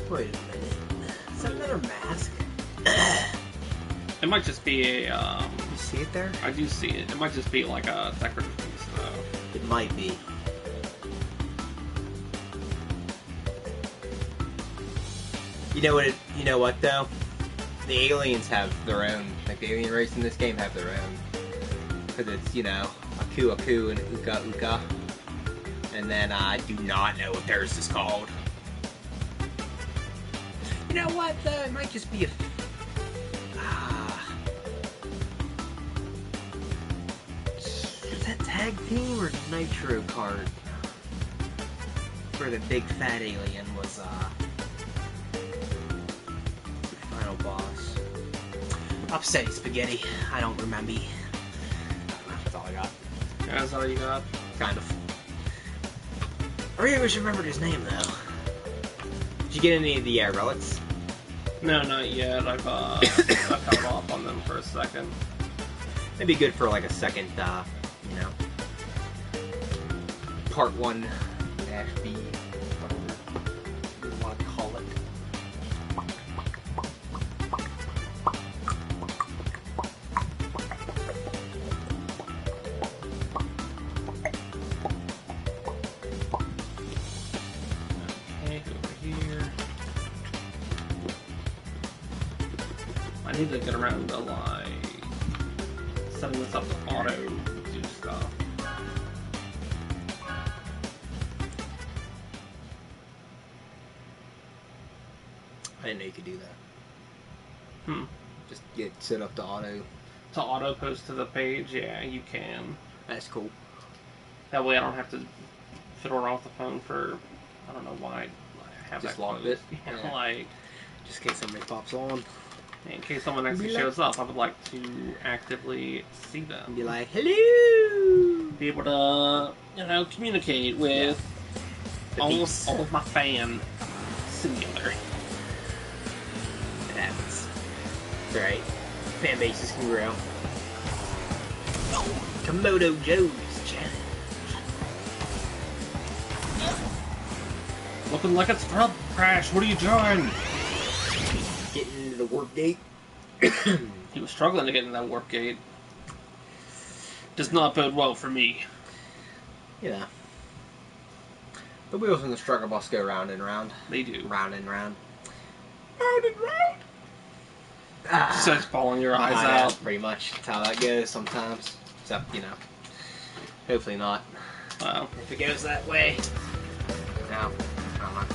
Wait a minute. Is that another mask? It might just be a, You see it there? I do see it. It might just be like a decorative piece, though. It might be. You know what though? The aliens have their own, like the alien race in this game have their own. Because it's, Aku Aku and Uka Uka. And then I do not know what theirs is called. You know what though? It might just be a... Is that tag team or Nitro card? Where the big fat alien was, the final boss. Upsetty spaghetti. I don't remember. That's all I got. Yeah, that's all you got? Kind of. I really wish I remembered his name, though. Did you get any of the relics? No, not yet. I've held off on them for a second. It'd be good for, like, a second, part 1-B, whatever you want to call it. Okay, over here. I need to get around to, like, setting this up to auto do stuff. I didn't know you could do that. Just get set up to auto. To auto post to the page, yeah, you can. That's cool. That way I don't have to fiddle around with the phone for, I don't know why I have Just that locked closed. it? Yeah, Yeah. like, Just in case somebody pops on. in case someone actually shows up, I would like to actively see them. And be like, hello! Be able to, communicate with The all peeps. of my fan singular. It happens. It's alright. Fan bases can grow. Komodo Joe's challenge. Looking like it's Grub Crash. What are you doing? Getting into the warp gate. He was struggling to get in that warp gate. Does not bode well for me. Yeah. The wheels in the struggle bus go round and round. They do. Round and round. Round and round. So it's bawling your eyes I know, out. pretty much. That's how that goes sometimes. Except, hopefully not. Wow. If it goes that way, no, I don't know.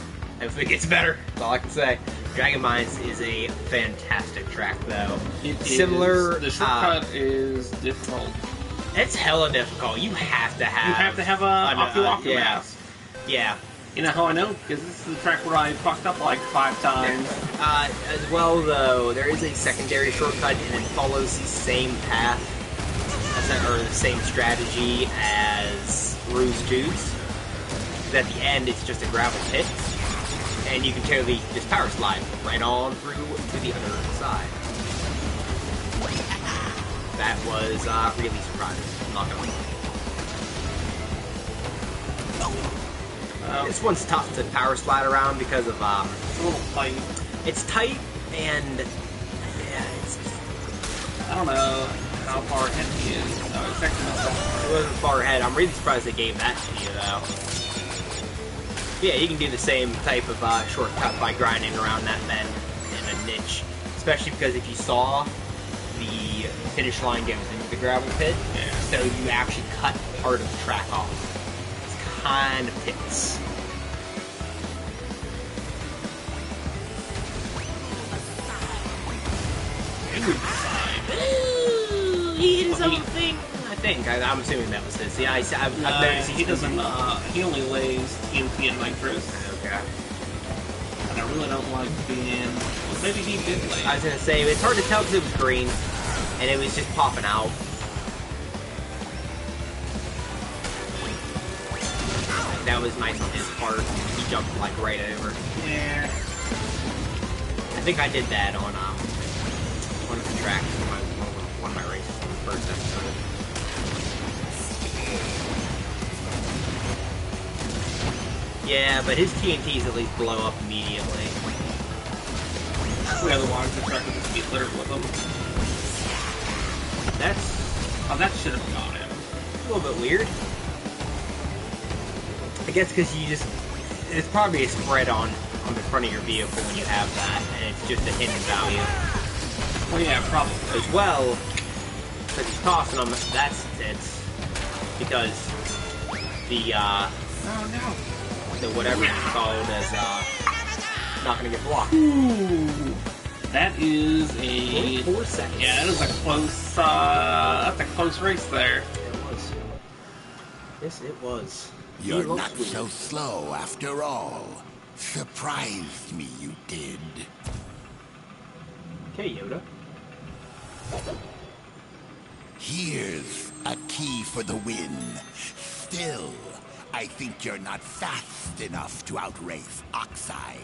Hopefully it gets better. That's all I can say. Dragon Mines is a fantastic track, though. It Similar. Is, the shortcut is difficult. It's hella difficult. You have to have. You have to have a Aku yeah. mask. Yeah. You know how I know? Because this is the track where I fucked up like 5 times. As well, though, there is a secondary shortcut, and it follows the same path, or the same strategy as Ruse Juice. At the end, it's just a gravel pit, and you can totally just power slide right on through to the other side. That was really surprising. I'm not gonna lie. This one's tough to power slide around because of It's a little tight. it's tight and yeah, it's just, I don't know how far ahead he is. No, it's actually not that far. it wasn't far ahead. I'm really surprised they gave that to you though. Yeah, you can do the same type of shortcut by grinding around that bend in a niche, especially because if you saw the finish line goes into the gravel pit, Yeah. so you actually cut part of the track off. It's kind of pits. Ooh, he hit his own thing. I think. I'm assuming that was his. Yeah, I've noticed he doesn't. He only lays TNT and nitrous, Okay. and I really don't like being. Well, maybe he did lay. I was gonna say it's hard to tell because it was green, and it was just popping out. That was nice on his part. He jumped like right over. Yeah. I think I did that on one of the tracks in one of my races in the first episode. Yeah, but his TNTs at least blow up immediately. Otherwise, the track would just be littered with them. That's Oh, that should have got him. a little bit weird. I guess because it's probably a spread on the front of your vehicle when you have that, and it's just a hidden value. Well, yeah, probably. As well, because he's tossing them, it's because the, Oh, no. the whatever it's called is, not gonna get blocked. Ooh. That is a... 4 seconds. Yeah, that is a close, that's a close race there. It was. Yes, it was. You're not so slow after all. Surprised me, you did. Okay, Yoda. Here's a key for the win. Still, I think you're not fast enough to outrace Oxide.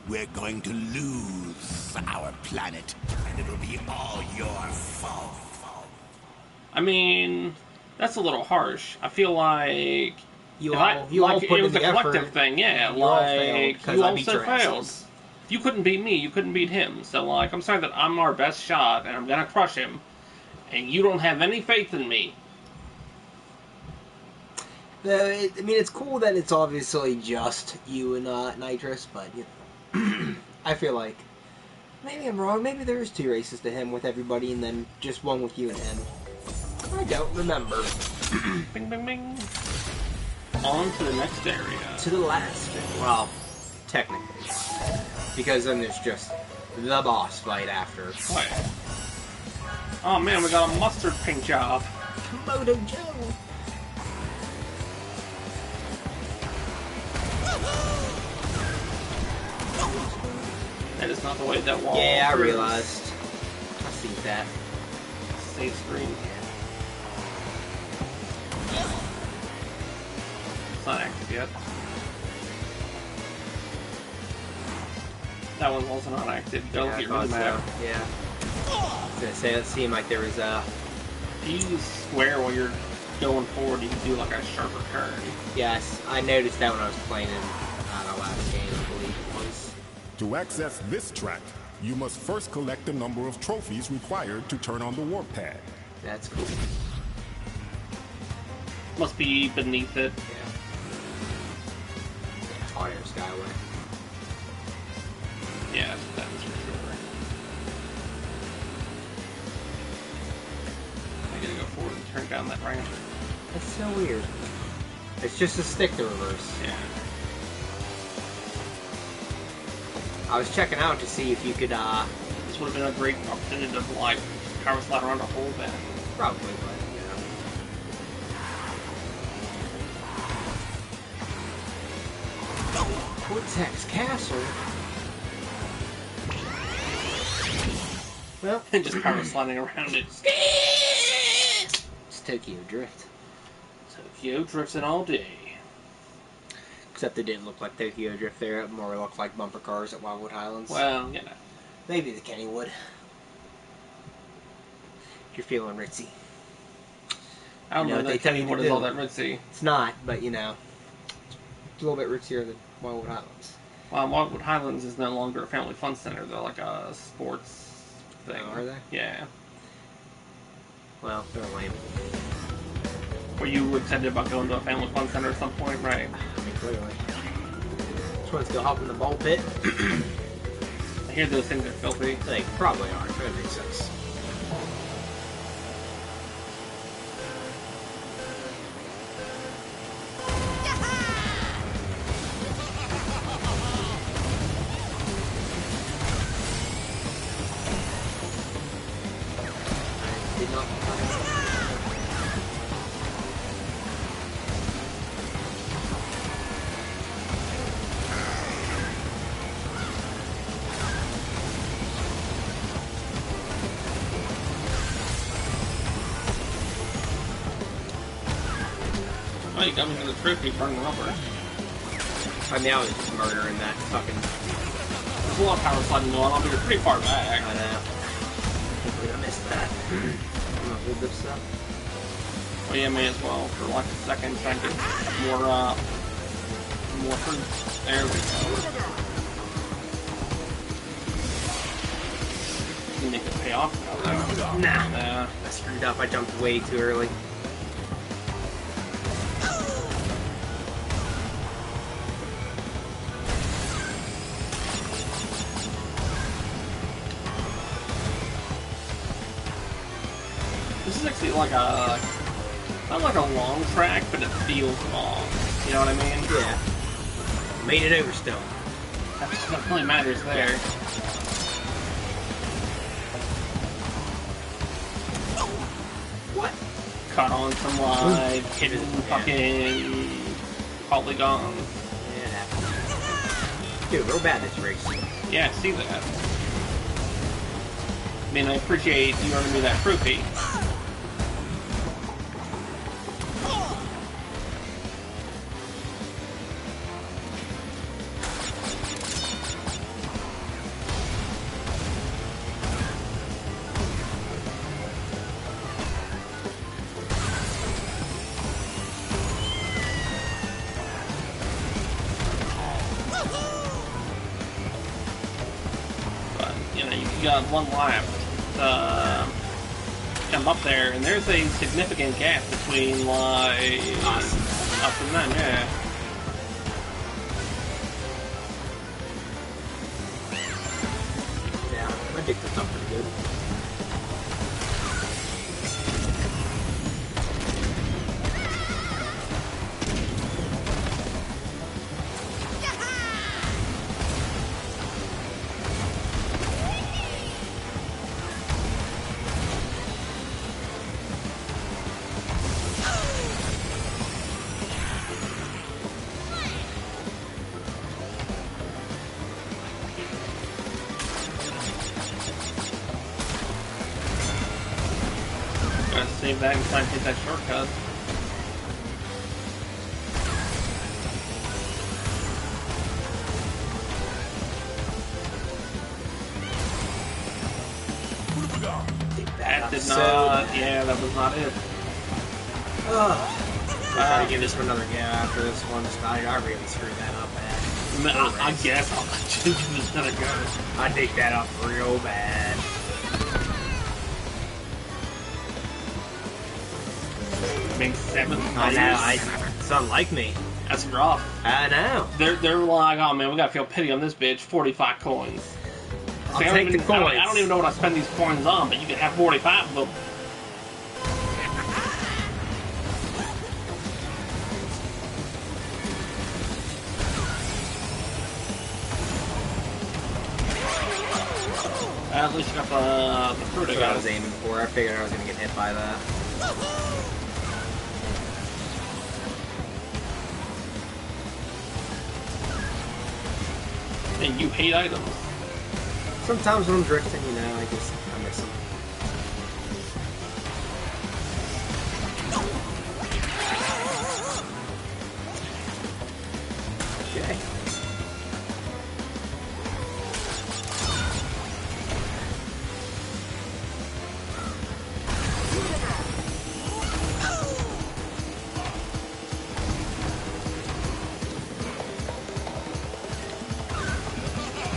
We're going to lose our planet, and it'll be all your fault. I mean, that's a little harsh. I feel like... You all put it was in a the collective effort. thing, yeah. You all failed because you I all beat said your failed. asses. You couldn't beat me, you couldn't beat him. So, like, I'm sorry that I'm our best shot, and I'm gonna crush him, and you don't have any faith in me. I mean, it's cool that it's obviously just you and Nitrous, but you know, I feel like maybe I'm wrong. Maybe there is 2 races to him with everybody, and then just one with you and him. I don't remember. Bing, bing, bing. On to the next area. To the last bit. Well, technically, because then there's just the boss fight after. Wait. Oh man, we got a mustard paint job. Komodo Joe. That is not the way that wall. Yeah, I curves. realized. I see that. Save screen. It's not active yet. That one's also not active. Don't Yeah, I get rid of thought that. so. Yeah. I was gonna say, it seemed like there was a... If you use square while you're going forward, you can do like a sharper turn. Yes, I noticed that when I was playing in the last game, I believe it was. To access this track, you must first collect the number of trophies required to turn on the warp pad. That's cool. Must be beneath it. Yeah. Yeah, hot air skyway. Yeah, that's for sure. I gotta go forward and turn down that ramp. That's so weird. It's just a stick to reverse. Yeah. I was checking out to see if you could, This would have been a great opportunity to, like, power slide around a whole bit. probably, but, you know. Cortex Castle? Well, And just power sliding around it. it's Tokyo Drift. Tokyo drifting all day. Except it didn't look like Tokyo Drift there. It more looked like bumper cars at Wildwood Highlands. Well, you know. Maybe the Kennywood. If you're feeling ritzy. I don't You know know what they that tell you to Kennywood is do. all that ritzy. It's not, but you know. It's a little bit ritzier than Wildwood Highlands. Wildwood Highlands is no longer a family fun center. They're like a sports thing. Oh, are they? Yeah. Well, they're lame. Were you excited about going to a family fun center at some point, right? I mean, clearly. Just want to go hop in the ball pit. I hear those things are filthy. They probably are. That makes sense. I did not. Oh, you got me to the trophy burning rubber. I mean, I was just murdering that fucking. There's a lot of power sliding going on, but you're pretty far back. I know. Can't believe I missed that. I'm gonna hold this up. Well, yeah, may as well for like a second try and get more some more fruit. There we go. You make it pay off now, though. Nah. I screwed up. I jumped way too early. This is actually like a... not like a long track, but it feels long. You know what I mean? Yeah. Made it over still. That really matters there. What? Cut on some live, hidden fucking polygon. Yeah, it happened. Dude, real bad this race. Yeah, I see that. I mean, I appreciate you earning me that trophy. You got one lap to jump up there, and there's a significant gap between, like, us and them, yeah. Yeah, I think that's up pretty good. Save that and try and take that shortcut. That did not. Yeah, that was not it. I'll try to give this one another go after this one. I really screwed that up bad. I guess I'll let you give this another go. I dig that up real bad. Make 7 I know, it's unlike me. That's rough. I know. They're like, oh man, we gotta feel pity on this bitch. 45 coins. I'll take the coins. I don't even know what I spend these coins on, but you can have 45 of them. At least you got the fruit. That's what I was aiming for. I figured I was gonna get hit by that. And you hate items. Sometimes when I'm drifting, you know, I miss them. Okay.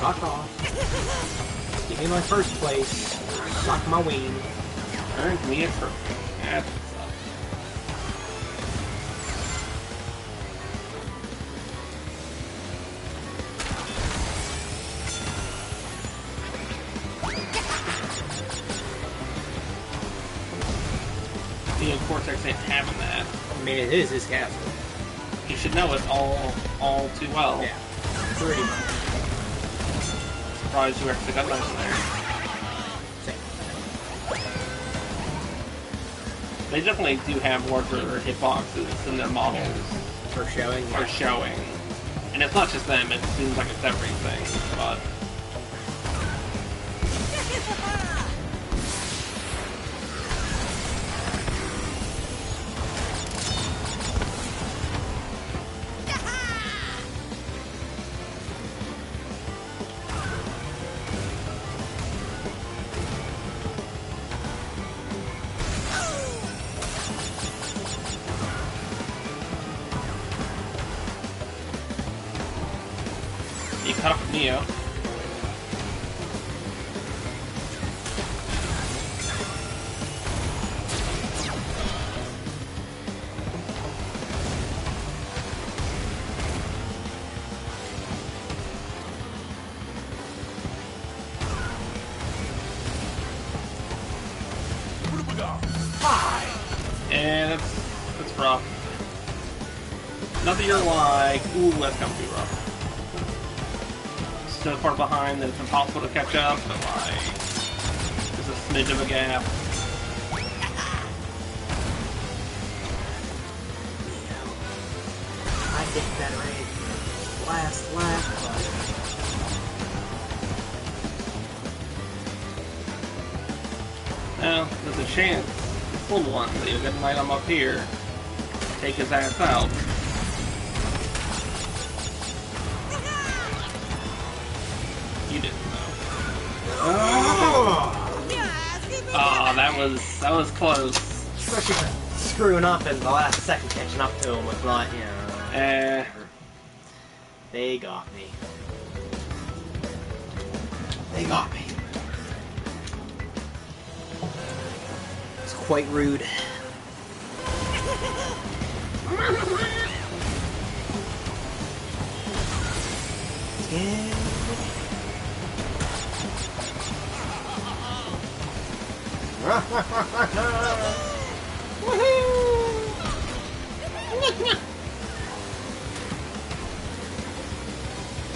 Fuck off. Give me my first place. Suck my wing. Earned me a trophy. That's what's up. The Cortex ain't having that. I mean, it is his castle. He should know it all too well. Yeah, pretty much. Surprised you actually got that in there. They definitely do have larger hitboxes in their models. For showing? For showing. And it's not just them, it seems like it's everything, but... You cut off Neo. And it's rough. Nothing you're like, ooh, that's gonna be rough. So far behind that it's impossible to catch up, but like, there's a smidge of a gap. I think that raid last lap. Now, there's a chance, this little one, that you'll get an item up here, take his ass out. You didn't know. Oh, that was close. Especially screwing up in the last second, catching up to him with not, you know. They got me. They got me. It's quite rude. Yeah.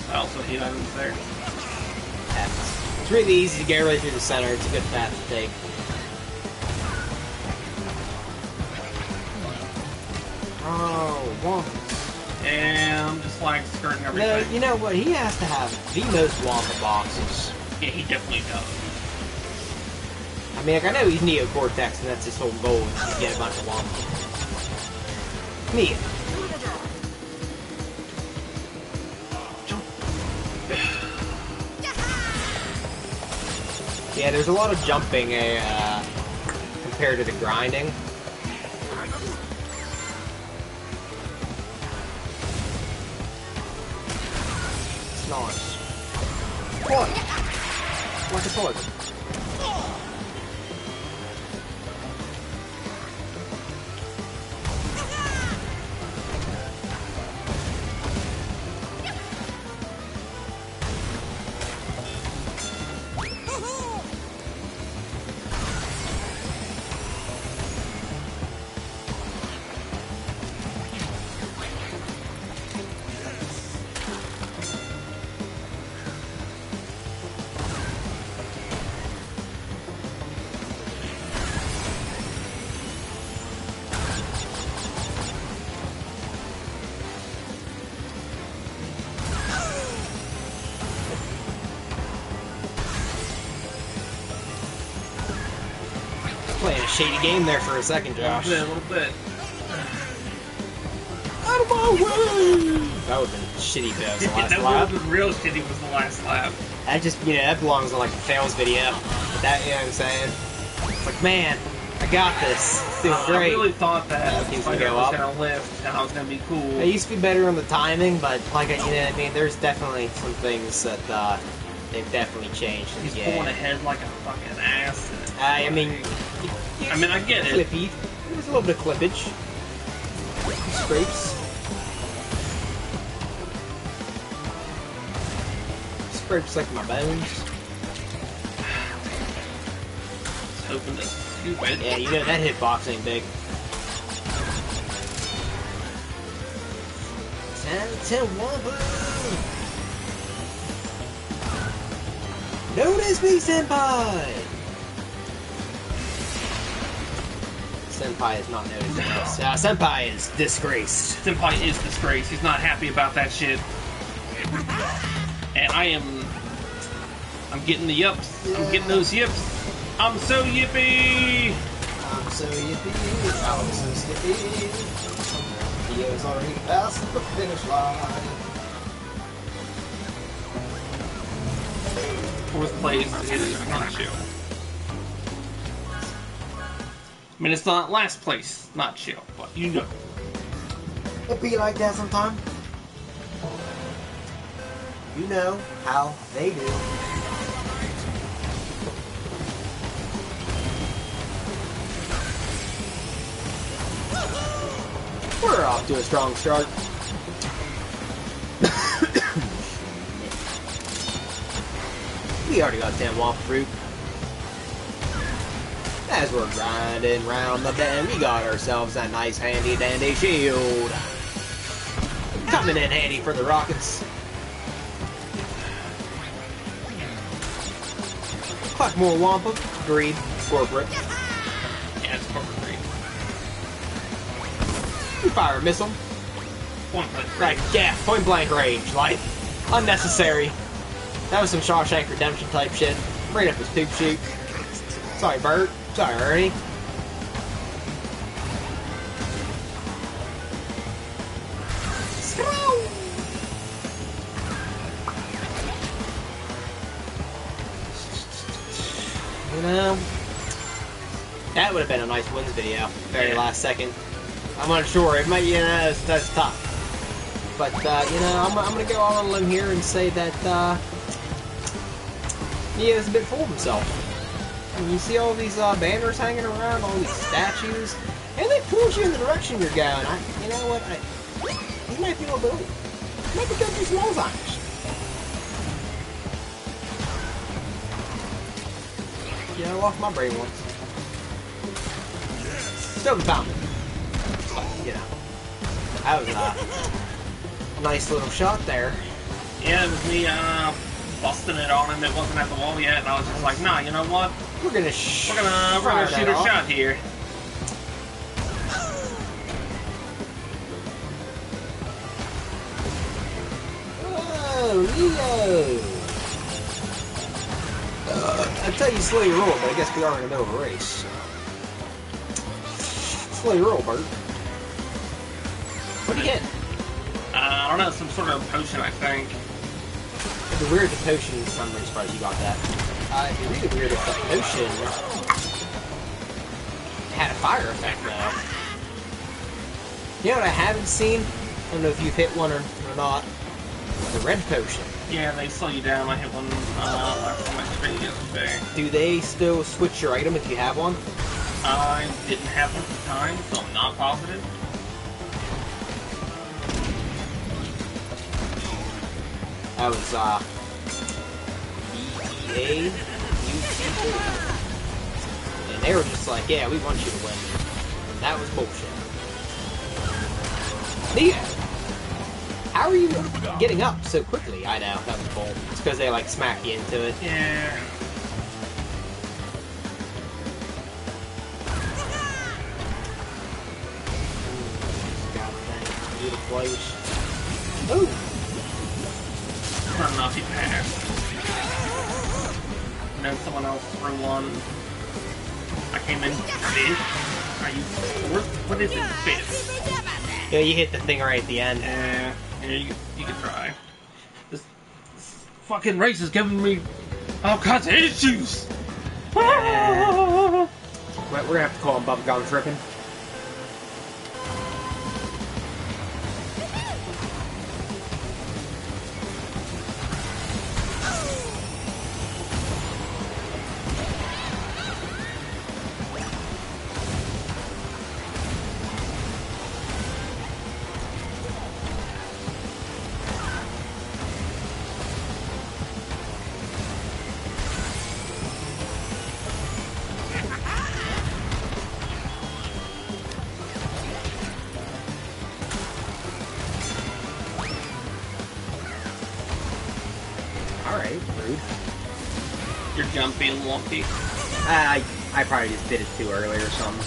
I also hate items there. It's really easy to get right through the center. It's a good path to take. Oh, Wampa. And I'm just like skirting everything. No, you know what? He has to have the most Wampa boxes. Yeah, he definitely does. I mean, like, I know he's Neo-Cortex, and that's his whole goal, is to get a bunch of Wampa. Me. Yeah, there's a lot of jumping compared to the grinding. It's nice. What? Like a toilet. Playing a shady game there for a second, Josh. A little bit. Out of my way! That would've been shitty if that was the last That lap. would've been real shitty was the last lap. That just, you know, that belongs on like a fails video. But that, you know what I'm saying? It's like, man, I got this. It's doing great. I really thought that Things I would go was up. gonna lift and I was gonna be cool. I used to be better on the timing, but like, you know what I mean? There's definitely some things that they've definitely changed in He's the pulling game. ahead like a fucking ass. I mean, I mean, I get it. Clippy. There was a little bit of clippage. Scrapes. Scrapes like my bones. Just hoping this is stupid. Yeah, you know that hitbox ain't big. 10 Wampa! Notice me, Senpai! Senpai is not noticing us. Senpai is disgraced. Senpai is disgraced. He's not happy about that shit. And I'm getting the yips. Yeah. I'm getting those yips. I'm so yippee! I'm so yippee. I'm so skippy. Theo's already past the finish line. Fourth place is not chill. I mean, it's not last place, not chill, but you know. It be like that sometime. You know how they do. We're off to a strong start. We already got 10 waffle fruit. As we're grinding round the bend, we got ourselves a nice handy dandy shield. Coming in handy for the rockets. Collect more Wampa. Greed. Corporate. Yeah, it's corporate greed. Fire a missile. Point blank. Right, yeah, point blank range. Like, unnecessary. That was some Shawshank Redemption type shit. Right up his poop chute. Sorry, Bert. Sorry, Ernie. You know, that would have been a nice wins video. Very last second. I'm unsure. It might, you know, that's tough. But you know, I'm gonna go out on a limb here and say that he is a bit full of himself. And you see all these banners hanging around, all these statues, and they point you in the direction you're going. You know what? He might be a little bit. Might be good to some Alzheimer's. Yeah, I lost my brain once. Still found it. But, you know, that was a nice little shot there. Yeah, it was me busting it on him. It wasn't at the wall yet, and I was just like, nah, you know what? We're gonna shoot a shot here. Oh, Leo! I'd tell you slow your roll, but I guess we are in the middle of a race. Slow your roll, Bert. What do you get? I don't know, some sort of potion, I think. It's a weird potion. I'm really surprised you got that. It's really weird if the potion had a fire effect, though. You know what I haven't seen? I don't know if you've hit one or not. The red potion. Yeah, they slow you down. I hit one last time I streamed yesterday. Do they still switch your item if you have one? I didn't have one at the time, so I'm not positive. That was, EA, and they were just like, yeah, we want you to win. And that was bullshit. Neo! How are you getting up so quickly? I know, that was bull. It's because they, like, smack you into it. Yeah. God dang, beautiful place. Ooh! Run off, he passed. And then someone else threw one. I came in fifth. Are you fourth? What is it, fifth? Yeah, you hit the thing right at the end. Yeah, you can try. This fucking race is giving me all kinds of issues. We're gonna have to call him Bubblegum Trippin'. Alright, rude. Your jump being wonky. I probably just did it too early or something.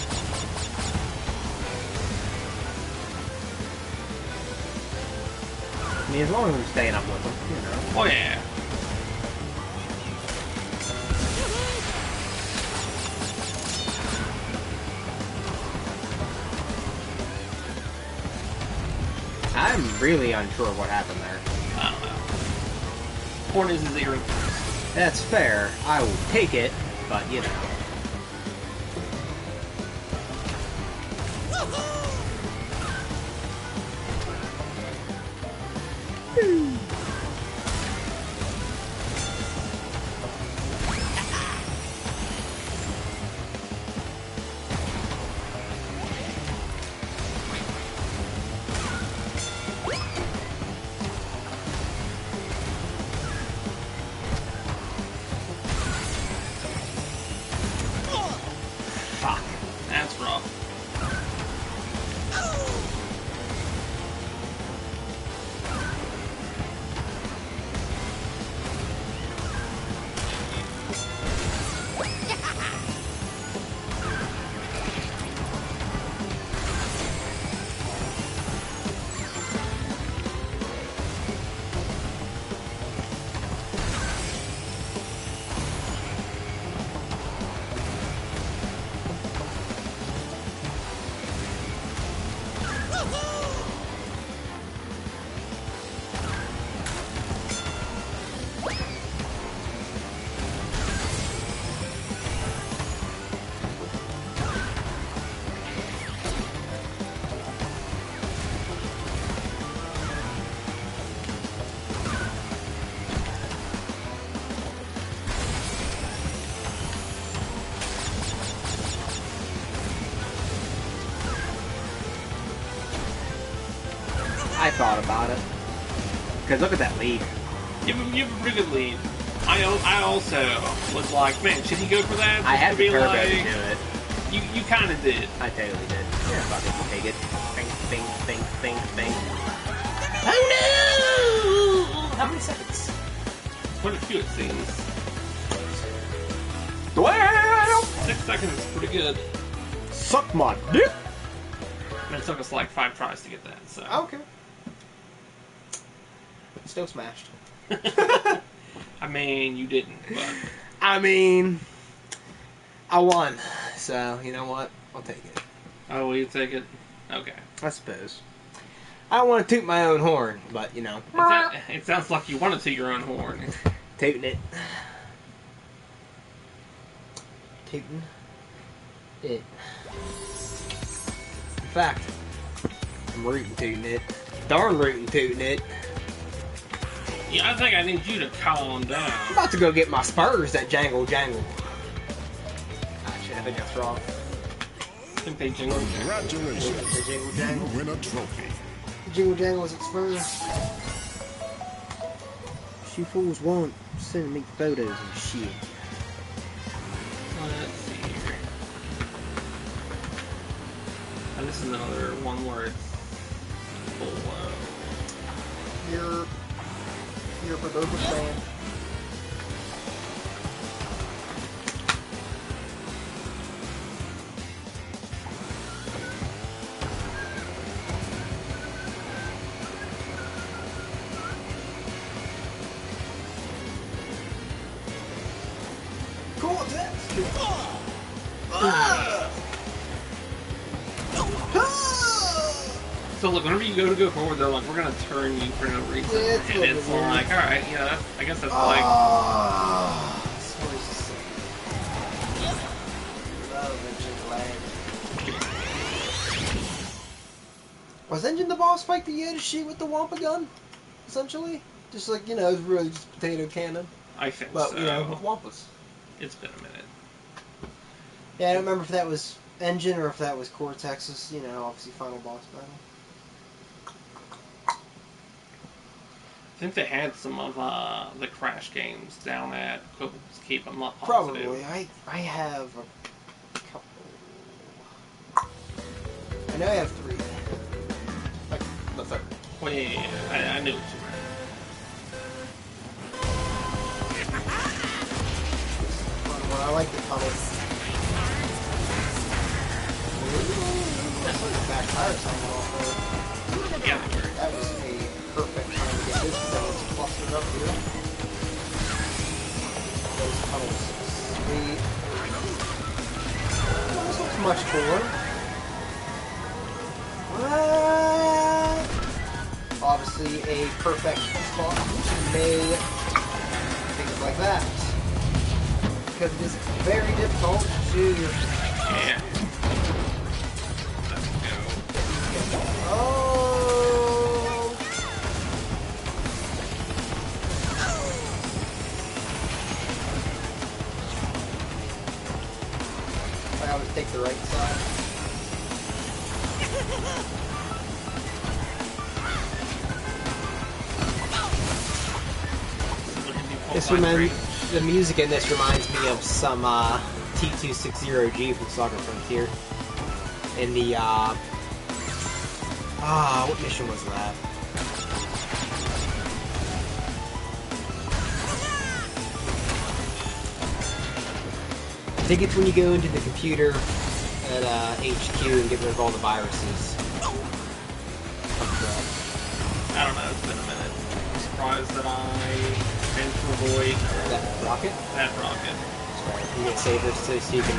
I mean, as long as I'm staying up with them, you know. Oh yeah. I'm really unsure of what happened there. I don't know. Point is zero. That's fair. I will take it, but you know. thought about it. Because look at that lead. You have a pretty good lead. I also was like, man, should he go for that? I had to the be turbo like, to do it. You kind of did. I totally did. Yeah, fuck it, we'll take it. Bing, bing, bing, bing, bing. Oh no! How many seconds? 22 it seems. 12! 6 seconds is pretty good. Suck my dick! And it took us like 5 tries to get that, so. Okay. Still smashed. I mean, you didn't, but. I mean, I won. So, you know what? I'll take it. Oh, will you take it? Okay. I suppose. I don't want to toot my own horn, but, you know. It sounds like you wanted to your own horn. Tooting it. Tooting it. In fact, I'm rootin' tooting it. Darn rootin' tooting it. Yeah, I think I need you to calm down. I'm about to go get my spurs that jangle jangle. Actually, I think that's wrong. I think they jingle. Congratulations. The jingle You jangle. win a trophy. The jingle jangle is at spurs. You fools won't send me photos and shit. Let's see here. And this is another one where it's below. You're a Padoka fan. So look, whenever you go forward, they're like, we're gonna turn you for no reason, Yeah, it's and it's weird. like, all right, yeah, I guess that's like, Was Engine the boss fight that you had to shoot with the Wampa gun? Essentially? Just like, you know, it was really just potato cannon. I think But, so. you know, with Wampas. It's been a minute. Yeah, I don't remember if that was Engine or if that was Cortex's, you know, obviously final boss battle. I think they had some of the Crash games down at Quibble's Keep. I'm not positive. Probably. I have a couple. I know I have 3. Like, the 3rd. Well, yeah, I knew what you meant. Well, I like the tunnels. That's like the back tires hanging off there. Yeah, they were. That was a perfect time to get this because that was clustered up here. Those tunnels. Sweet. Oh, this looks much cooler. What? Obviously a perfect spot to make things like that. Because it is very difficult to... Yeah. Let's go. Oh! I always take the right side. The music in this reminds me of some T260G from Saga Frontier. In the what mission was that? I think it's when you go into the computer at HQ and get rid of all the viruses. I don't know, it's been a minute. I'm surprised that I managed to avoid That rocket? that rocket. You get sabers so you can...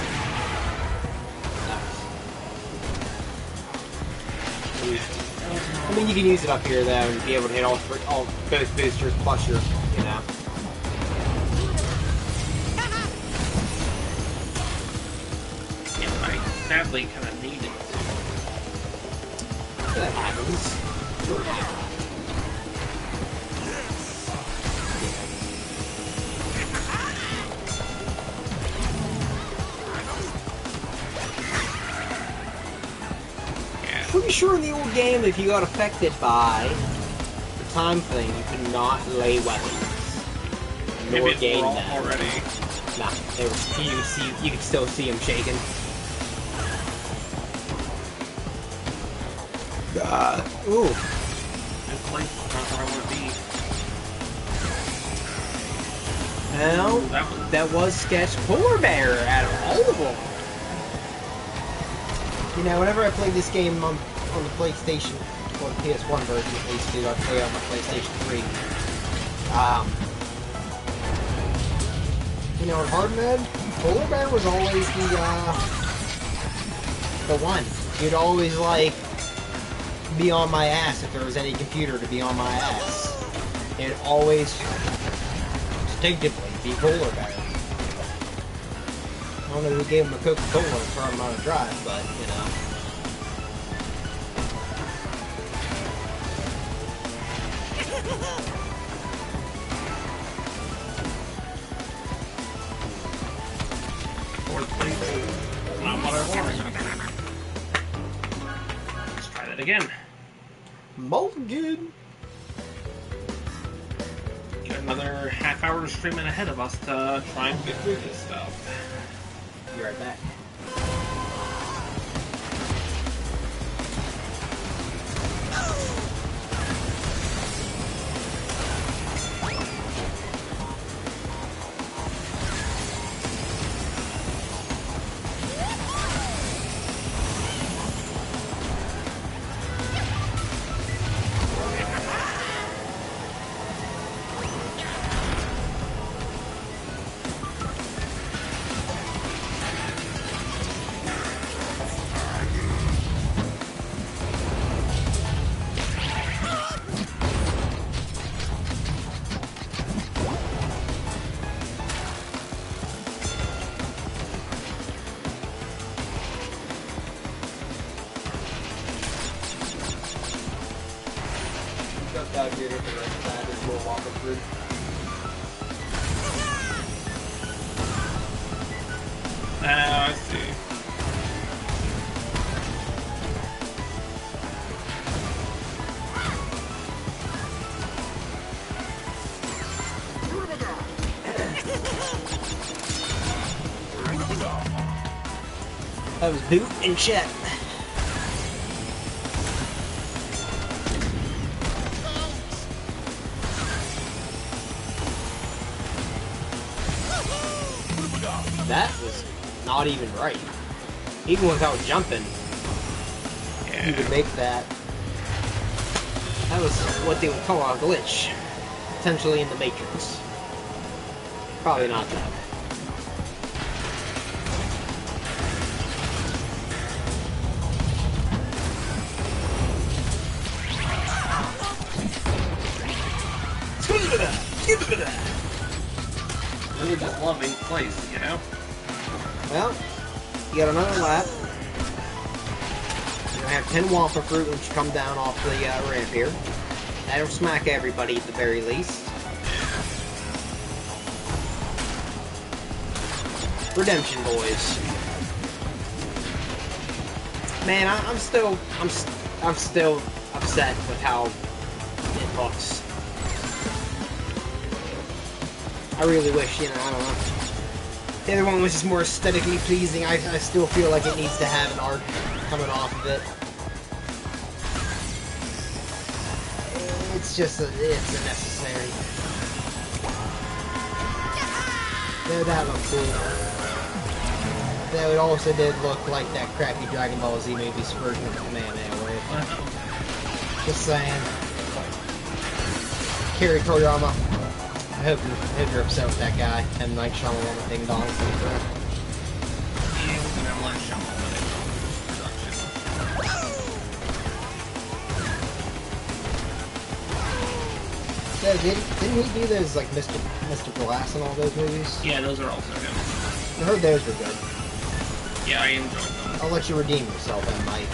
I mean, you can use it up here though, and be able to hit all both boosters plus your, you know. Yeah, I sadly kind of need it. That happens. pretty sure in the old game, if you got affected by the time thing, you could not lay weapons. Maybe Nor it's gain raw them. already. Nah, you could still see him shaking. Ooh. This place is not where I want to be. Well, that was Sketch Polar Bear out of all of them. You know, whenever I play this game on the PlayStation, or the PS1 version at least, dude, I play on my PlayStation 3. You know, in hard mode, Polar Bear was always the one. You'd always, like, be on my ass if there was any computer to be on my ass. It'd always instinctively be Polar Bear. I don't know who gave him a Coca-Cola for him on a drive, but, you know. Fourth place. Not what I wanted. Let's try that again. Molten good. Got another half hour of streaming ahead of us to try and get through this stuff. Be right back. Out here to the right side is we'll walk up through. Ah, I see. That was Boot and Chet. That was not even right. Even without jumping, you could make that. That was what they would call a glitch. Potentially in the Matrix. Probably not that. Really just love each place, you know? Well, you got another lap. You're gonna have 10 Wampa Fruit once you come down off the ramp here. That'll smack everybody at the very least. Redemption, boys. Man, I'm still upset with how it looks. I really wish, you know, I don't know. The other one was just more aesthetically pleasing. I still feel like it needs to have an arc coming off of it. It's just it's unnecessary. Yeah, that looked cool. Though it also did look like that crappy Dragon Ball Z movie's version of Kamehameha Wave. Just saying. Kiri Toriyama. I hope you're upset with that guy. And Night Shyamalan Ding Dong. Yeah, we're gonna let Shyamalan production. Yeah, didn't he do those, like, Mr. Glass and all those movies? Yeah, those are also him. I heard those were good. Yeah, I enjoyed them. I'll let you redeem yourself, then, Mike.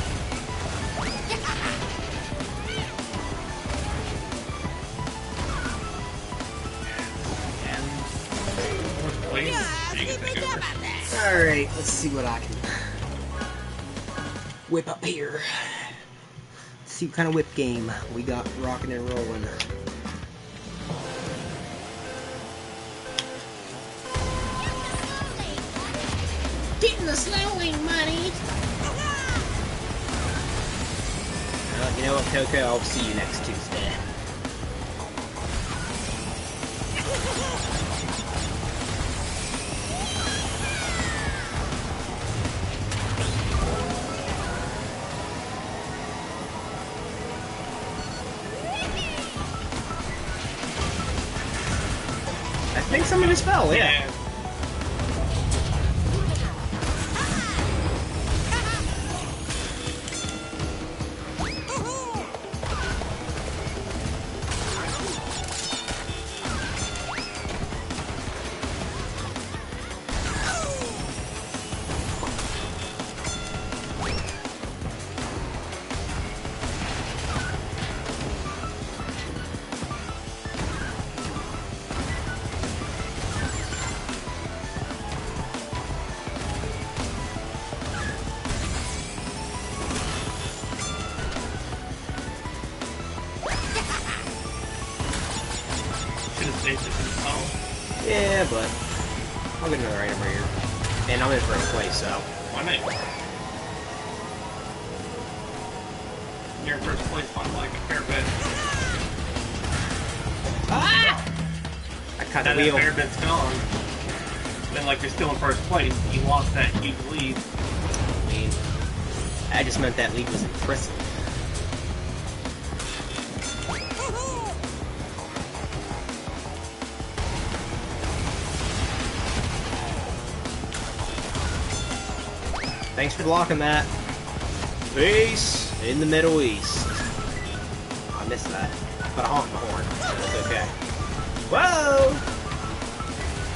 Alright, let's see what I can whip up here. see what kind of whip game we got rocking and rolling. Getting the slowing money. Well, you know what, Coco? I'll see you next Tuesday. I think someone just fell, yeah. Yeah, but I'll get another item right here. And I'm in first place, so. Why not? You're in first place by like a fair bit. Ah! I cut the That wheel. fair bit's gone. Then, like, you're still in first place. You lost that huge lead. I mean, I just meant that lead was impressive. Thanks for blocking that. Peace in the Middle East. I missed that. But I honked my horn. That's okay. Whoa!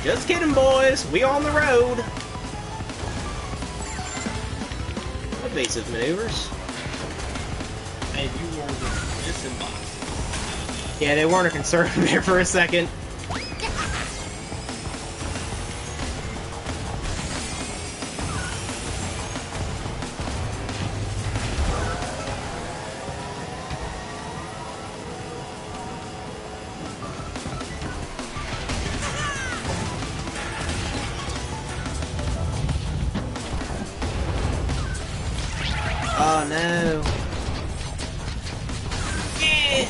Just kidding, boys. We on the road. Evasive maneuvers. And you were just in box. Yeah, they weren't a concern there for a second. Oh no. Yeah.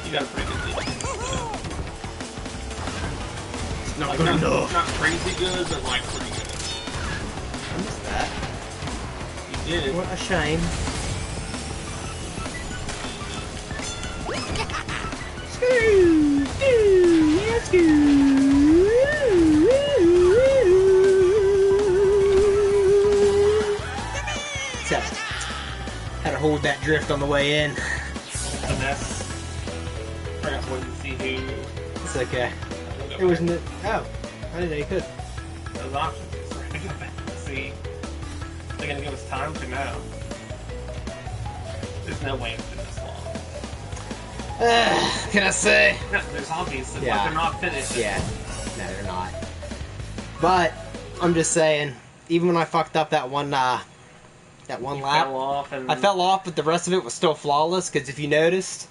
You got a pretty good lead. It's not Like, good enough. Not crazy good, but like pretty good. I missed that. You did. What a shame. Screw! Screw! Yeah, screw! Except, had to hold that drift on the way in. Finesse. I got to wait to see who. It's okay. It wasn't it. Oh, I didn't know you could. Those options. We're gonna go back and see. They're gonna give us time to know. There's no way it's been this long. Can I say? No, there's obviously, Yeah. but they're not finished. Yeah. No, they're not. But I'm just saying, even when I fucked up that one lap, Fell off and I fell off, but the rest of it was still flawless. Because if you noticed,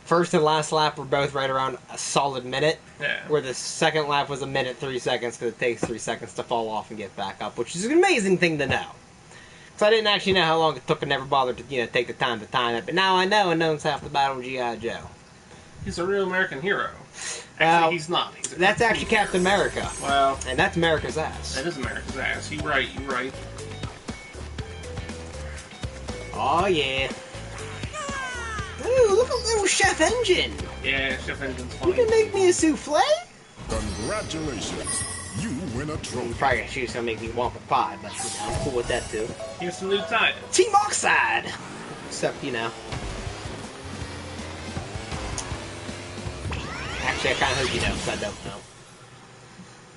first and last lap were both right around a solid minute. Yeah. Where the second lap was a minute 3 seconds, because it takes 3 seconds to fall off and get back up, which is an amazing thing to know. Because I didn't actually know how long it took and never bothered to take the time to time it. But now I know, and knows half the battle of G.I. Joe. He's a real American hero. Actually, Well, he's not. He's a That's actually Captain America. Well, And that's America's ass. that is America's ass. You're right. You're right. Oh yeah. Ooh, look at little Chef Engine. Yeah, Chef Engine's You funny. can make me a souffle? Congratulations. You win a You trophy. probably she was gonna make me want a pie, but I'm cool with that too. Here's some new tires. Team Oxide! Except, Actually, I kinda hope you know, because I don't know.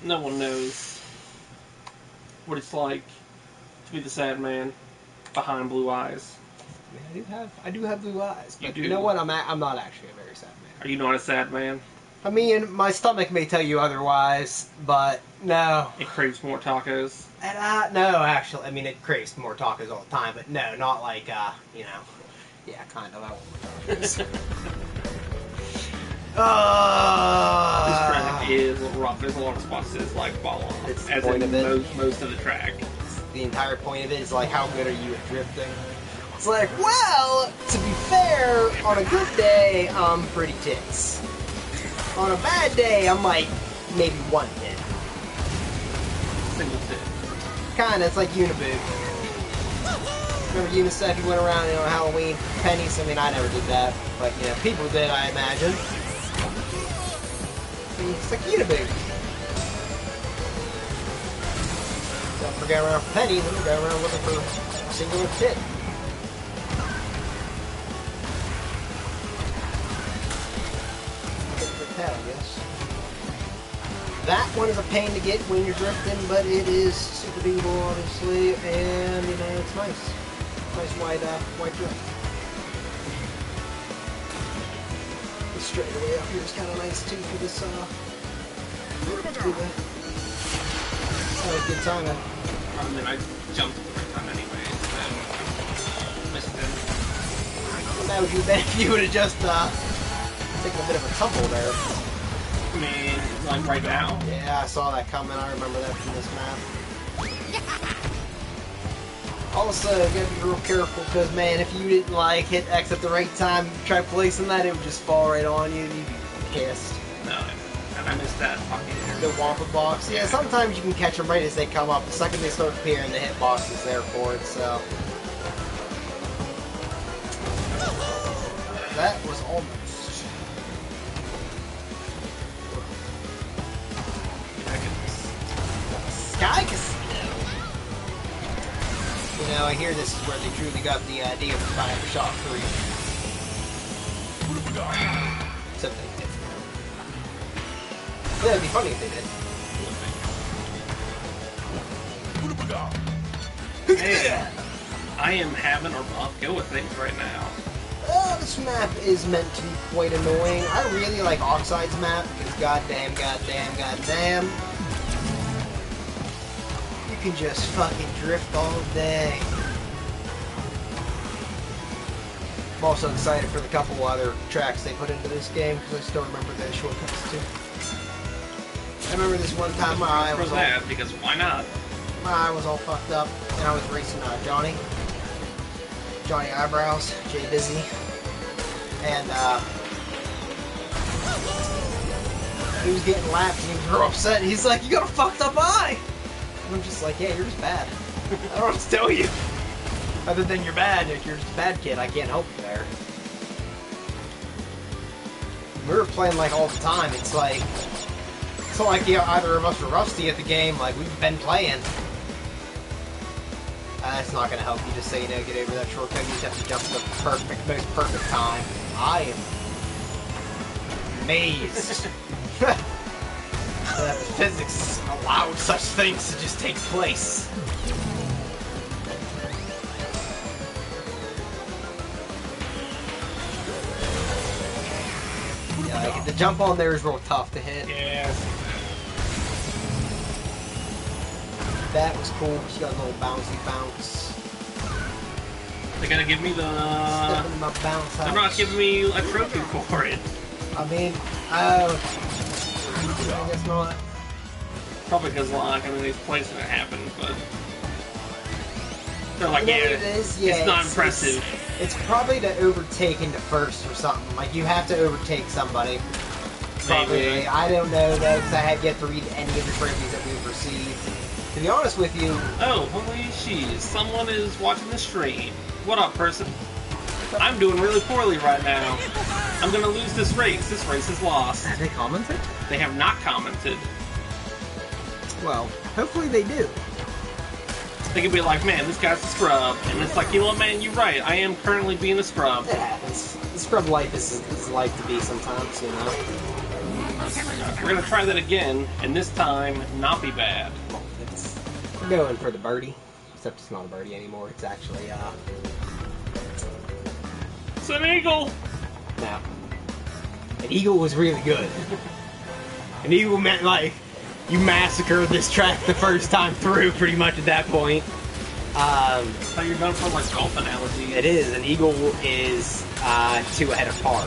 No one knows what it's like to be the sad man behind blue eyes. I mean, I do have blue eyes, You but do. you know what? I'm not actually a very sad man. Are you not a sad man? I mean, my stomach may tell you otherwise, but no. It craves more tacos. And, no, actually, I mean, it craves more tacos all the time, but no, not like, you know, yeah, kind of. I want more tacos. This track is rough. There's a lot of spots that's like fall off. It's the as point in of it. most of the track. The entire point of it is like, how good are you at drifting? It's like, well, to be fair, on a good day, I'm pretty tits. On a bad day, I'm like maybe one tit. Single tit. Kinda, it's like Uniboo. Remember UNICEF, you went around, you know, Halloween pennies? I mean, I never did that, but, you know, people did, I imagine. It's like Uniboo. Don't forget around for pennies, and go around looking for a singular tit. I guess. That one is a pain to get when you're drifting, but it is super doable, obviously, and, you know, it's nice. Nice wide drift. The straightaway up here is kind of nice, too, for this, good timing. I mean, I jumped the first time anyway, so missed it. Well, that would be bad if you would have just, taking a bit of a tumble there. I mean, like right now? Yeah, I saw that coming. I remember that from this map. Also, you gotta be real careful because, man, if you didn't like hit X at the right time, try placing that, it would just fall right on you and you'd be pissed. No, and I missed that fucking The Wampa box. Yeah, sometimes you can catch them right as they come up. The second they start appearing, the hitbox is there for it, so. That was almost. Sky Casino. You know, I hear this is where they truly got the idea for Bioshock 3. Except they didn't. Yeah, it'd be funny if they did. Hey, I am having a rough go with things right now. This map is meant to be quite annoying. I really like Oxide's map because goddamn. You can just fucking drift all day. I'm also excited for the couple other tracks they put into this game because I still remember the shortcuts too. I remember this one time my eye was all, because why not? my eye was all fucked up and I was racing Johnny Eyebrows, Jay Busy, and he was getting lapped and he was real upset. He's like, "You got a fucked up eye." And I'm just like, yeah, you're just bad. I don't know what to tell you. Other than you're bad, if you're just a bad kid, I can't help you there. We were playing like all the time. It's not like either of us are rusty at the game. Like we've been playing. That's not going to help you. Just so you know, get over that shortcut. You just have to jump to the most perfect time. I am amazed. That the physics allowed such things to just take place. Yeah, like, the jump on there is real tough to hit. Yeah. That was cool. She got a little bouncy bounce. They're gonna give me the. Stepping in my bounce house. They're not giving me a trophy for it. I mean, I guess not. Probably because, like, I mean, these places that happen, but they're like, You know yeah, what it is? Yeah, it's not impressive. It's probably to overtake into first or something. Like, you have to overtake somebody. Probably. Maybe. I don't know, though, because I have yet to read any of the trophies that we've received. To be honest with you... Oh, holy jeez, someone is watching the stream. What up, person? I'm doing really poorly right now. I'm gonna lose this race. This race is lost. Have they commented? They have not commented. Well, hopefully they do. They could be like, man, this guy's a scrub. And it's like, you know what, man, you're right. I am currently being a scrub. It happens. The scrub life is life to be sometimes, you know? We're gonna try that again, and this time, not be bad. We're going for the birdie. Except it's not a birdie anymore. It's actually, It's an eagle! no. An eagle was really good. An eagle meant, like, you massacred this track the first time through, pretty much at that point. So you're going for like golf analogy. It is. An eagle is 2 ahead of par.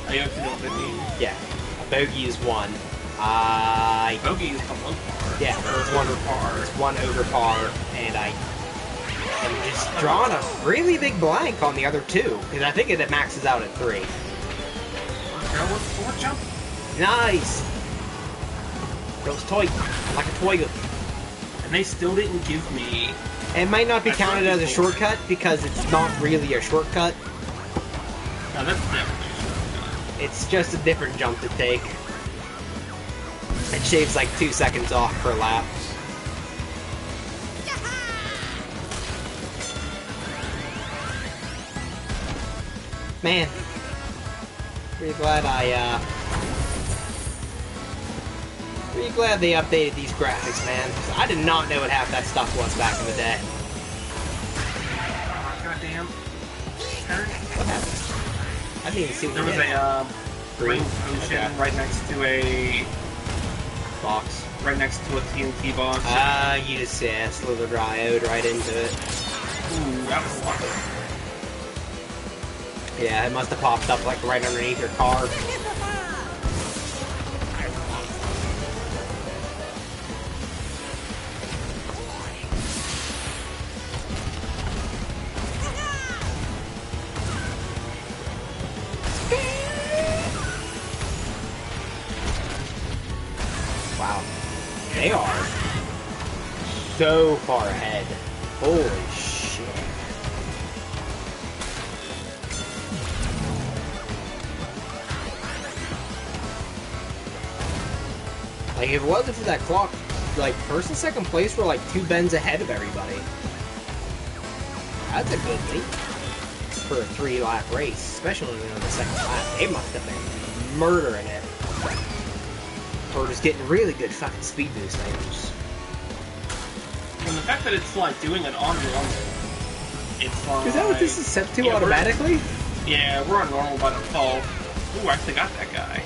Oh, you actually know what that means? Yeah. A bogey is 1. Bogey is below par. Yeah, it's 1 over par. It's 1 over par, and I am just drawing a really big blank on the other 2, because I think it maxes out at 3. Forward jump. Nice! Goes toy, like a toy. And they still didn't give me... It might not be counted as a shortcut, because it's not really a shortcut. No, that's definitely a shortcut. It's just a different jump to take. It shaves like 2 seconds off per lap. Man. Pretty glad pretty glad they updated these graphics, man. I did not know what half that stuff was back in the day. Goddamn. What happened? I didn't even see what There was hit. a Green green potion okay. right next to a... Box. Right next to a TNT box. You just, yeah, slither diode right into it. Ooh, that was lucky. Yeah, it must have popped up like right underneath your car. Wow. They are so far ahead. Holy shit. Like, if it wasn't for that clock, like, first and second place were like 2 bends ahead of everybody. That's a good lead for a 3-lap race, especially on the second lap. They must have been murdering it. Or just getting really good fucking speed boost ranges. And the fact that it's like doing it on normal, it's like... Is that what this is set to yeah, automatically? Yeah, we're on normal by default. Ooh, I actually got that guy.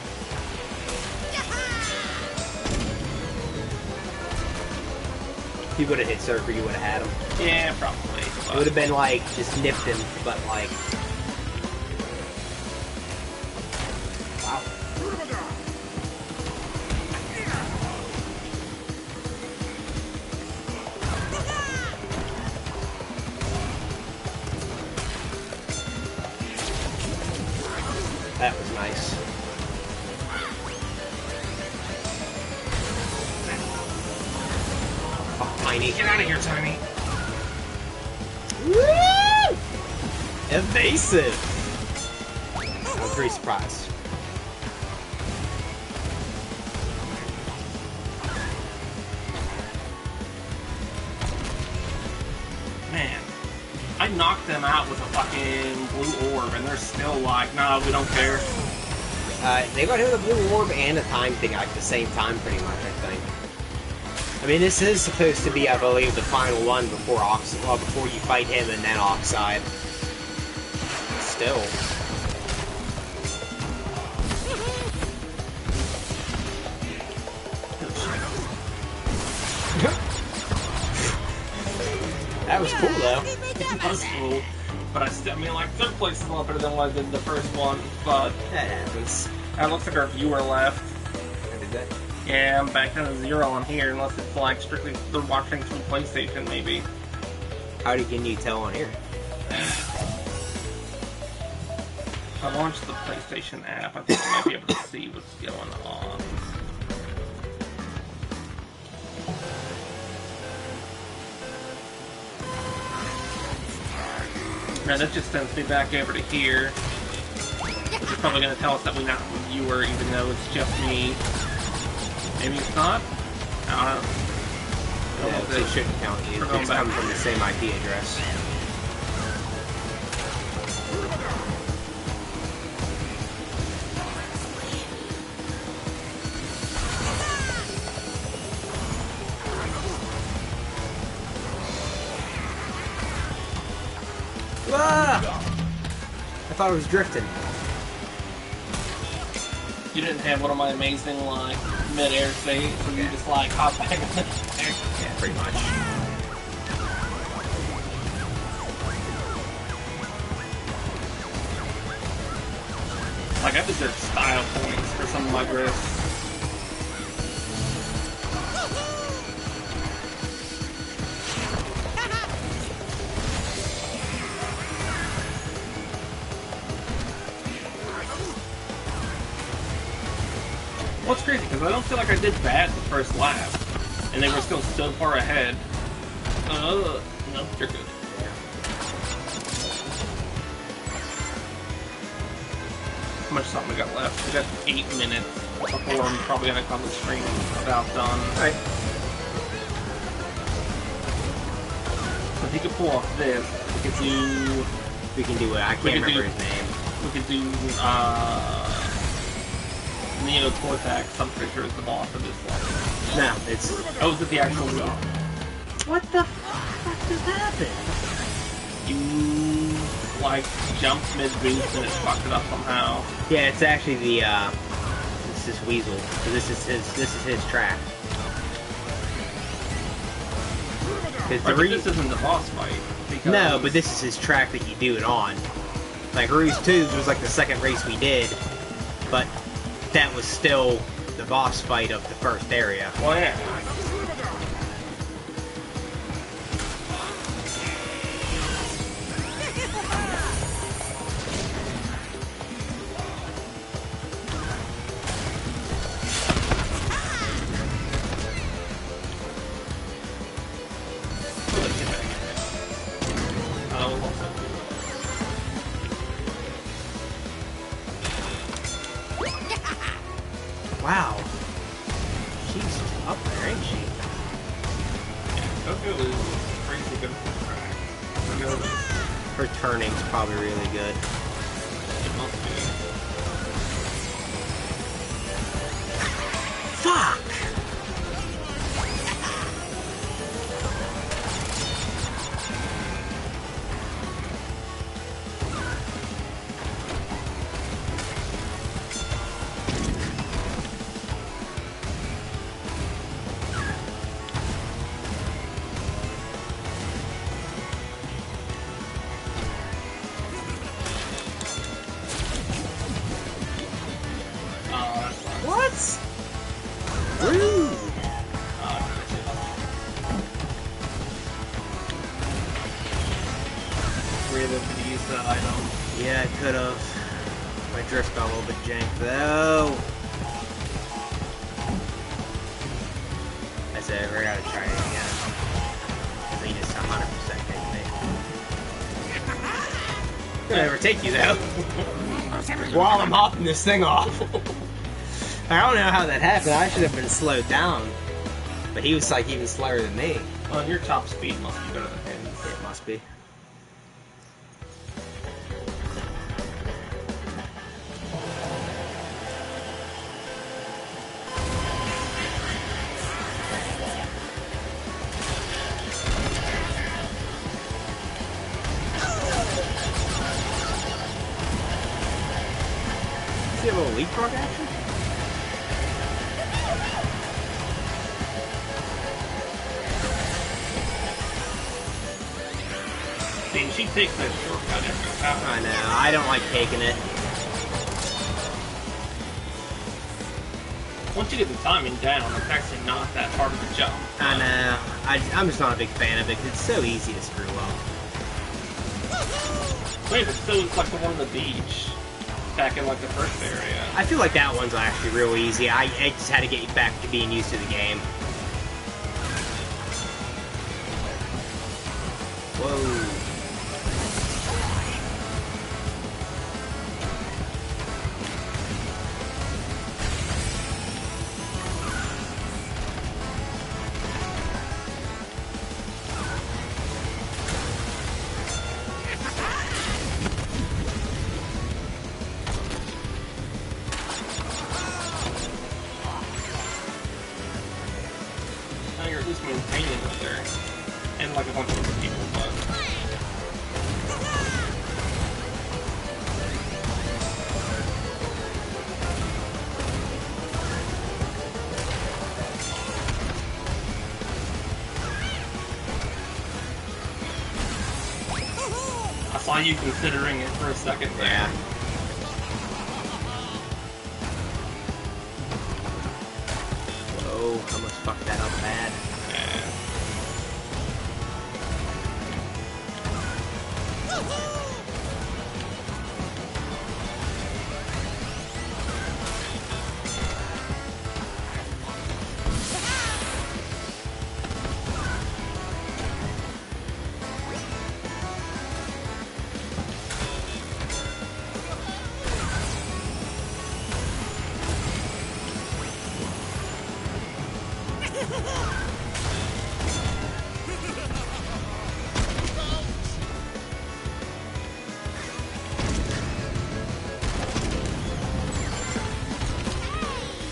If you would have hit Surfer, you would have had him. Yeah, probably. It would have been like, just nipped him, but like... Wow. That was nice. Oh, Tiny. Get out of here, Tiny. Woo! Evasive! I was very surprised. Man, I knocked them out with a fucking blue orb, and they're still like, nah, we don't care. They got hit with a blue orb and a time thing at the same time, pretty much, I think. I mean, this is supposed to be, I believe, the final one before before you fight him and then Oxide. Still. That was cool, though. It was cool, but I mean, like, third place is a lot better than what I did in the first one, but That happens. it looks like our viewer left. I did that. Yeah, I'm back down to 0 on here, unless it's like strictly they're watching through PlayStation, maybe. How can you tell on here? If I launch the PlayStation app, I think I might be able to see what's going on. Now that just sends me back over to here, which is probably going to tell us that we not have a viewer, even though it's just me. Maybe it's not? I don't know. Yeah, they shouldn't count you. We're going It's back. coming from the same IP address. Ah! I thought it was drifting. You didn't have one of my amazing, like, mid-air saves where you just, like, hop back in the air. Yeah, pretty much. Like, I deserve style points for some of my grips. What's crazy, because I don't feel like I did bad the first lap, and they were still so far ahead. No, you're good. How much time we got left? We got 8 minutes before I'm probably gonna call the stream about done. Alright. So if he could pull off this, we could do... We can do it. I can't remember his name. We could do, Neo Cortex, I'm pretty sure is the boss of this one. No, it's... Oh, is it the actual move? What the fuck just happened? You, like, jumped mid-boost and it fucked it up somehow. Yeah, it's actually the, this is Weasel. So this is his track. Right, but this isn't the boss fight. Because... No, but this is his track that you do it on. Like, Ruse 2 was like the second race we did, but that was still the boss fight of the first area. Well, yeah. Wow. She's up there, ain't she? Tokyo is crazy good for the track. Her turning's probably really good. It must be. Fuck! What? Rude! Really could use that item. Yeah, I could've. My drift got a little bit jank though. I said, we're gonna try it again. I mean, it's 100% hit me. Gonna overtake you though. While I'm hopping this thing off. I don't know how that happened. I should have been slowed down. But he was like even slower than me. Well, your top speed must be better than his. It must be. Does he have a little leapfrog action? See, she takes that shortcut every time. I know. I don't like taking it. Once you get the timing down, it's actually not that hard of a jump. I know. I'm just not a big fan of it because it's so easy to screw up. Wait, but still, it's like the one on the beach. Back in, like, the first area. I feel like that one's actually real easy. I just had to get back to being used to the game. Whoa. Now you're at least maintaining it there. And, like, a bunch of other people, but... you considering it for a second there. Yeah. Whoa, almost fucked that up bad.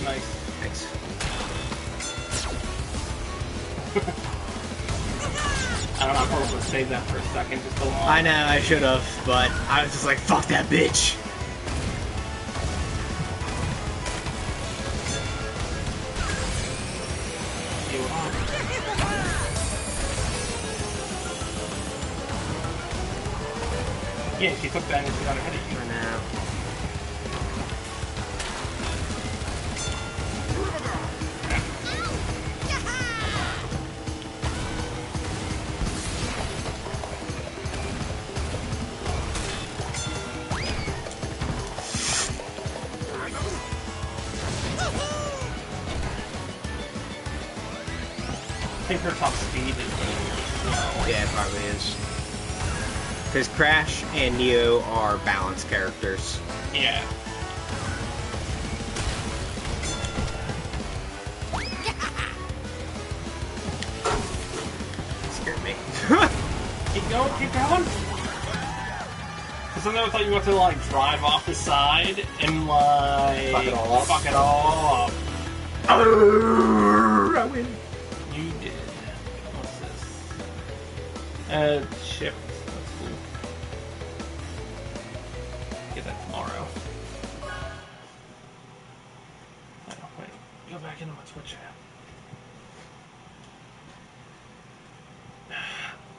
Nice. Thanks. I don't know, I probably would save that for a second, just a lot. I know, I should have, but I was just like, fuck that bitch! Yeah, she took that and she got ahead of you. For now. I think her top speed is slow. Yeah, it probably is. Because Crash and Neo are balanced characters. Yeah. Scared me. Keep going, keep going. Because then I thought you were to like drive off the side and like Fuck it all up. Fuck it all up. I win. You did. What's this? Ship. That's cool. Get that tomorrow. Oh, wait. Go back into my Twitch app.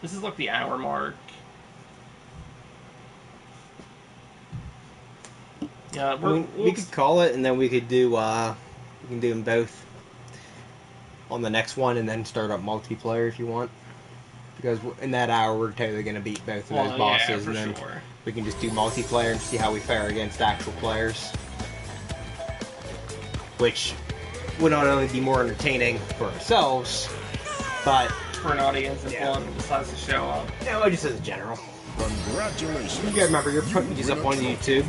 This is like the hour mark. Yeah, We could call it, and then we could do, we can do them both on the next one, and then start up multiplayer if you want. Because in that hour, we're totally going to beat both of those bosses, yeah, and then sure. we can just do multiplayer and see how we fare against actual players. Which would not only be more entertaining for ourselves, but For an audience if Yeah. one decides to show up. yeah, just as a general. Congratulations. You gotta remember, you're putting these up on YouTube.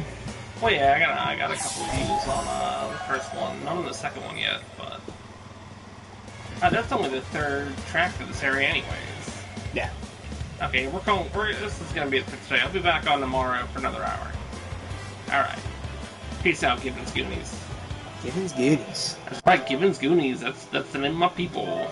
Well, yeah, I got a couple of views on the first one. Not on the second one yet, but that's only the third track for this area, anyways. Yeah. Okay, this is gonna be it for today. I'll be back on tomorrow for another hour. All right. Peace out, Gibbons Goonies. Gibbons Goonies. That's right, Gibbons Goonies. That's the name of my people.